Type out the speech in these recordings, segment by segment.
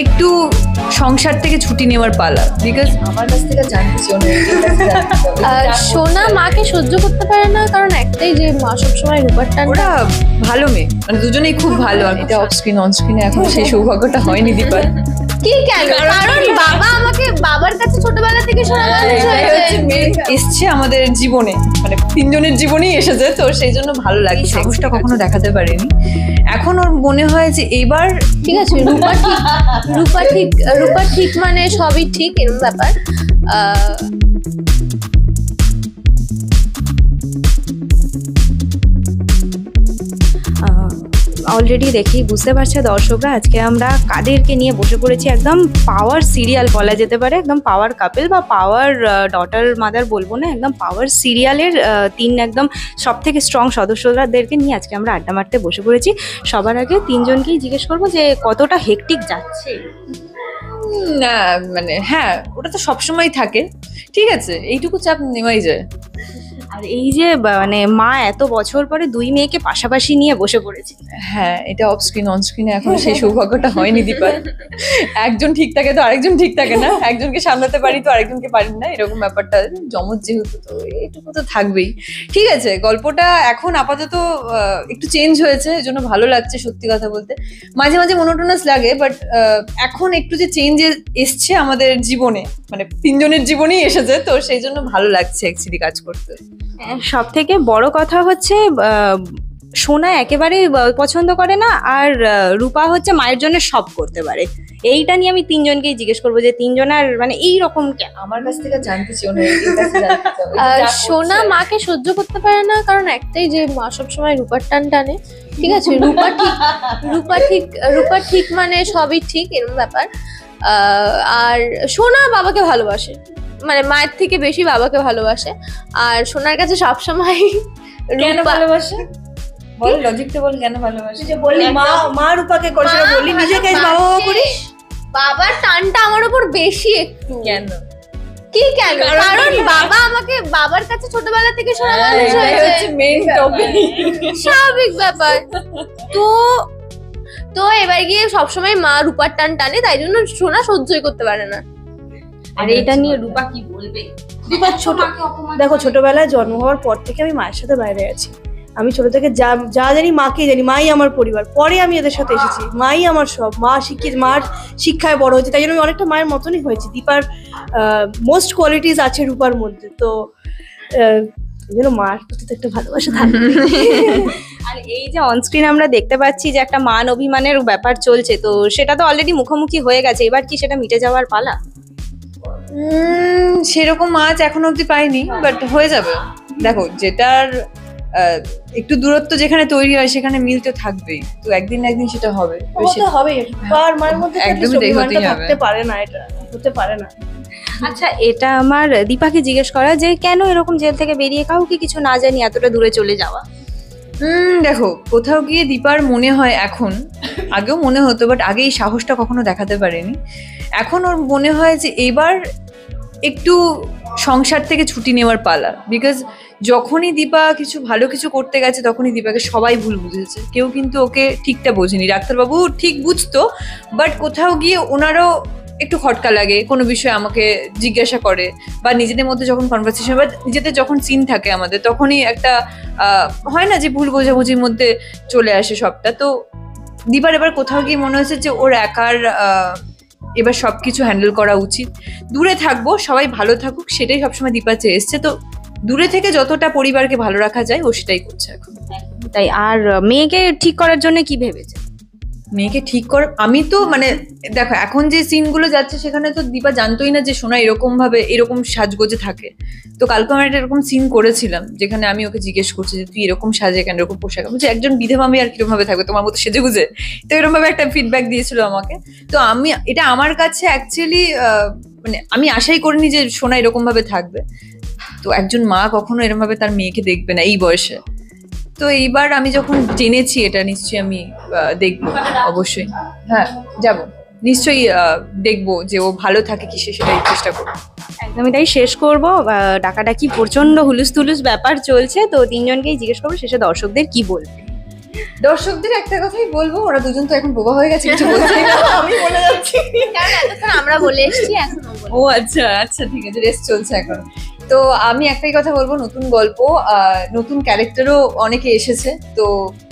একটু সংসার থেকে ছুটি নেওয়ার পালা, বিকজ আমার কাছ থেকে জানতে সোনা মাকে সহ্য করতে পারে না, কারণ একটাই যে মা সবসময় রূপার টান। ওরা ভালো মেয়ে, মানে দুজনেই খুব ভালো। আর এটা অফ স্ক্রিন অন স্ক্রিনে এখন সেই সৌভাগ্যটা হয়নি দীপার। কি কেন? কারণ বাবা আমাকে বাবার কাছে ছোটবেলা থেকে শোনা এসছে আমাদের জীবনে, মানে তিনজনের জীবনেই এসেছে, তো সেই জন্য ভালো লাগে। সাহসটা কখনো দেখাতে পারেনি। এখন ওর মনে হয় যে এইবার ঠিক আছে, রূপা ঠিক মানে সবই ঠিক, এরকম ব্যাপার। অলরেডি দেখেই বুঝতে পারছে দর্শকরা, আজকে আমরা কাদেরকে নিয়ে বসে পড়েছি। একদম পাওয়ার সিরিয়াল বলা যেতে পারে, একদম পাওয়ার কাপল বা পাওয়ার ডটার মাদার বলবো না, একদম পাওয়ার সিরিয়ালের তিন একদম সব থেকে স্ট্রং সদস্যদেরকে নিয়ে আজকে আমরা আড্ডা মারতে বসে পড়েছি। সবার আগে তিনজনকেই জিজ্ঞেস করবো যে কতটা হেকটিক যাচ্ছে। না মানে হ্যাঁ, ওটা তো সবসময় থাকে, ঠিক আছে, এইটুকু চাপ নেওয়াই যায়। আর এই যে মানে মা এত বছর পরে দুই মেয়েকে পাশাপাশি নিয়ে বসে পড়েছে। হ্যাঁ, এটা অফ স্ক্রিন অন স্ক্রিনে এখন সেই সৌভাগ্যটা হয়নি দীপার। একজন ঠিক থাকে তো আরেকজন ঠিক থাকে না, একজনকে সামলাতে পারি তো আরেকজনকে পারি না, এরকম ব্যাপারটা জমজ যেহেতু, তো এইটুকু তো থাকবেই। ঠিক আছে, গল্পটা এখন আপাতত একটু চেঞ্জ হয়েছে, এই জন্য ভালো লাগছে। সত্যি কথা বলতে মাঝে মাঝে মনোটোনাস লাগে, বাট এখন একটু যে চেঞ্জ এসছে আমাদের জীবনে, মানে তিনজনের জীবনেই এসেছে, তো সেই জন্য ভালো লাগছে অ্যাকচুয়ালি কাজ করতে। সব থেকে বড় কথা হচ্ছে সোনা একেবারে পছন্দ করে না, আর রূপা হচ্ছে মায়ের জন্য সব করতে পারে। এইটা নিয়ে আমি তিনজনকেই জিজ্ঞেস করবো যে তিনজনের মানে এইরকম কেন। আমার কাছ থেকে জানতে চাও না? সোনা মাকে সহ্য করতে পারে না, কারণ একটাই যে মা সবসময় রূপার টান টানে। ঠিক আছে, রূপা ঠিক মানে সবই ঠিক, এরকম ব্যাপার। আর সোনা বাবাকে ভালোবাসে, মানে মায়ের থেকে বেশি বাবাকে ভালোবাসে। আর সোনার কাছে সবসময় কেন ভালোবাসে বল, লজিকটা বল, কেন ভালোবাসে? যে বললি মা রূপাকে করছে, বললি নিজেকে বাবা করিস। বাবার টানটা আমার উপর বেশি একটু। কেন? কি কেন? কারণ বাবা আমাকে বাবার কাছে ছোটবেলা থেকে শোনা মানুষ হয়েছে, মেইন টপিক, স্বাভাবিক ব্যাপার। তো এবার গিয়ে সবসময় মা রূপার টান টানে, তাই জন্য সোনা সহ্যই করতে পারে না। আর এটা নিয়ে রূপা কি বলবে? দেখো, ছোটবেলায় জন্ম হওয়ার পর থেকে আমি মায়ের সাথে বাইরে আছি। আমি ছোট থেকে যা জানি মাকেই জানি, মাই আমার পরিবার। পরে আমি এদের সাথে এসেছি, মাই আমার সব। মা মার শিক্ষায় বড় হয়েছে, তাই জন্য আমি অনেকটা মায়ের মতনই হয়েছি। দীপার মোস্ট কোয়ালিটিস আছে রূপার মধ্যে, তো এই জন্য মার প্রতি তো একটা ভালোবাসা থাকবে। আর এই যে অনস্ক্রিন আমরা দেখতে পাচ্ছি যে একটা মান অভিমানের ব্যাপার চলছে, তো সেটা তো অলরেডি মুখোমুখি হয়ে গেছে, এবার কি সেটা মিটে যাওয়ার পালা? সেরকম আজ এখনো অব্দি পাইনি, বাট হয়ে যাবে। দেখো, যেটার একটু দূরত্ব যেখানে তৈরি হয় সেখানে মিল তো থাকবেই, তো একদিন না একদিন সেটা হবে। হবে, আর মায়ের মধ্যে একদমই থাকতে পারে না, এটা হতে পারে না। আচ্ছা, এটা আমার দীপাকে জিজ্ঞেস করা যে কেন এরকম জেল থেকে বেরিয়ে কাউকে কিছু না জানি এতটা দূরে চলে যাওয়া? দেখো, কোথাও গিয়ে দীপার মনে হয় এখন, আগেও মনে হতো, বাট আগে এই সাহসটা কখনো দেখাতে পারেনি। এখন ওর মনে হয় যে এবার একটু সংসার থেকে ছুটি নেওয়ার পালা, বিকজ যখনই দীপা কিছু ভালো কিছু করতে গেছে তখনই দীপাকে সবাই ভুল বুঝেছে, কেউ কিন্তু ওকে ঠিকটা বোঝেনি। ডাক্তারবাবু ঠিক বুঝতো, বাট কোথাও গিয়ে ওনারও একটু খটকা লাগে, কোনো বিষয়ে আমাকে জিজ্ঞাসা করে, বা নিজেদের মধ্যে যখন কনভারসেশন বা নিজেদের যখন সিন থাকে আমাদের, তখনই একটা হয় না যে ভুল বোঝাবুঝির মধ্যে চলে আসে সবটা। তো দীপার এবার কোথাও গিয়ে মনে হয়েছে যে ওর একার এবার সবকিছু হ্যান্ডেল করা উচিত। দূরে থাকবো, সবাই ভালো থাকুক, সেটাই সবসময় দীপা চেয়ে এসছে, তো দূরে থেকে যতটা পরিবারকে ভালো রাখা যায় ও সেটাই করছে এখন। তাই আর মেয়েকে ঠিক করার জন্য কি ভেবেছে? মেয়েকে ঠিক কর, আমি তো মানে দেখো এখন যে সিনগুলো যাচ্ছে সেখানে তো দীপা জানতোই না যে সোনা এরকম ভাবে এরকম সাজগোজে থাকে। তো কালকে আমি একটা এরকম সিন করেছিলাম যেখানে আমি ওকে জিজ্ঞেস করছি যে তুই এরকম সাজে কেন, এরকম পোশাক, বলছি একজন বিধবা মেয়ে আর কিরকম ভাবে থাকবে তোমার মতো সেজে গুজে, তো এরকম ভাবে একটা ফিডব্যাক দিয়েছিল আমাকে। তো আমি এটা আমার কাছে অ্যাকচুয়ালি মানে আমি আশাই করিনি যে সোনা এরকম ভাবে থাকবে। তো একজন মা কখনো এরকম ভাবে তার মেয়েকে দেখবে না এই বয়সে। তো এইবার আমি যখন জেনেছি এটা, নিশ্চয়ই আমি দেখবো, অবশ্যই হ্যাঁ যাবো, নিশ্চয়ই দেখবো যে ও ভালো থাকে কি, সেটাই চেষ্টা করবো। একদমই তাই, শেষ করবো। ডাকাডাকি প্রচন্ড হুলুস তুলুস ব্যাপার চলছে, তো তিনজনকেই জিজ্ঞেস করবো শেষে দর্শকদের কি বলবে। দর্শকদের একটা কথাই বলবো, ওরা দুজন তো এখন বোবা হয়ে গেছে, কিছু বলছে না, আমি বলে যাচ্ছি। আমরা বলে এসেছি এখন ও বলবে। ও আচ্ছা আচ্ছা ঠিক আছে, রেস্ট চলছে এখন। তো আমি একটাই কথা বলবো, নতুন গল্প, নতুন ক্যারেক্টারও অনেকে এসেছে, তো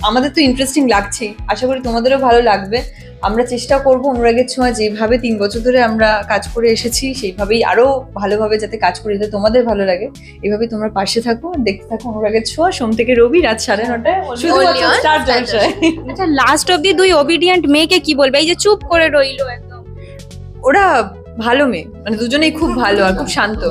আমাদের তো ইন্টারেস্টিং লাগছে, আশা করি তোমাদেরও ভালো লাগবে। আমরা চেষ্টা করব অনুরাগের ছোঁয়া যেভাবে 3 বছর ধরে আমরা কাজ করে এসেছি সেইভাবেই আরো ভালোভাবে যাতে কাজ করি, যাতে তোমাদের ভালো লাগে। এভাবেই তোমরা পাশে থাকো, দেখতে থাকো অনুরাগের ছোঁয়া, সোম থেকে রবি রাত 9:30 শুধুমাত্র on স্টার Star জলসায়। আচ্ছা, লাস্ট অব্দি 2 ওবিডিয়েন্ট মেয়েকে কি বলবে, এই যে চুপ করে রইলো একদম? ওরা ভালো মেয়ে, মানে দুজনেই খুব ভালো আর খুব শান্ত।